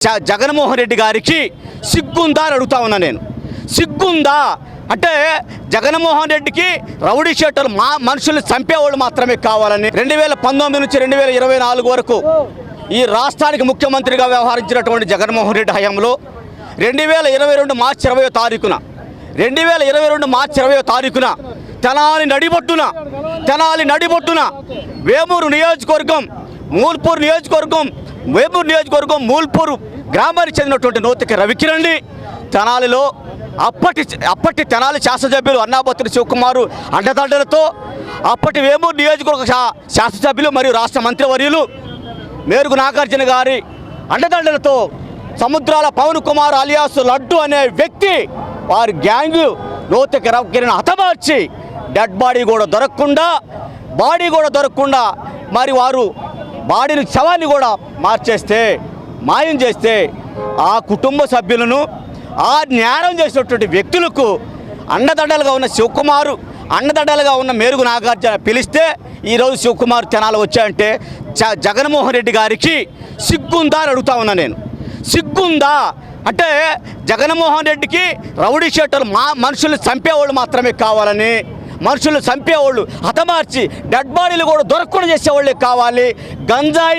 జగన్మోహన్ రెడ్డి గారికి సిగ్గుందా అని అడుగుతా ఉన్నా నేను. సిగ్గుందా అంటే జగన్మోహన్ రెడ్డికి రౌడీ షీటర్లు మనుషుల్ని చంపేవాళ్ళు మాత్రమే కావాలని 2019 నుంచి 2024 వరకు ఈ రాష్ట్రానికి ముఖ్యమంత్రిగా వ్యవహరించినటువంటి జగన్మోహన్ రెడ్డి హయాంలో 2022 మార్చి 20వ తారీఖున 2022 మార్చి 20వ తారీఖున తెనాలి నడిబొట్టున వేమూరు నియోజకవర్గం మూల్పూరు గ్రామానికి చెందినటువంటి నూతికి రవికిరణ్ని తెనాలిలో అప్పటి తెనాలి శాసనసభ్యులు అన్నాబత్తుని శివకుమారు అండదండలతో అప్పటి వేమూరు నియోజకవర్గ శాసనసభ్యులు మరియు రాష్ట్ర మంత్రివర్యులు మేరుగు నాగార్జున గారి అండదండలతో సముద్రాల పవన్ కుమార్ అలియాస్ లడ్డు అనే వ్యక్తి వారి గ్యాంగు నూతికి రవికిరణ్ హతమార్చి డెడ్ బాడీ కూడా దొరకకుండా మరి వారు బాడీని శవాన్ని కూడా మాయం చేస్తే ఆ కుటుంబ సభ్యులను ఆ నేరం చేసినటువంటి వ్యక్తులకు అండదండలుగా ఉన్న శివకుమారు అండదండలుగా ఉన్న మేరుగు నాగార్జున పిలిస్తే ఈరోజు శివకుమార్ తెనాలి వచ్చాయంటే జగన్మోహన్ రెడ్డి గారికి సిగ్గుందా అని అడుగుతా ఉన్నా నేను. సిగ్గుందా అంటే జగన్మోహన్ రెడ్డికి రౌడీ షీటర్లు మనుషుల్ని చంపేవాళ్ళు మాత్రమే కావాలని, మనుషులు చంపేవాళ్ళు హతమార్చి డెడ్ బాడీలు కూడా దొరకకుండా చేసేవాళ్ళే కావాలి. గంజాయి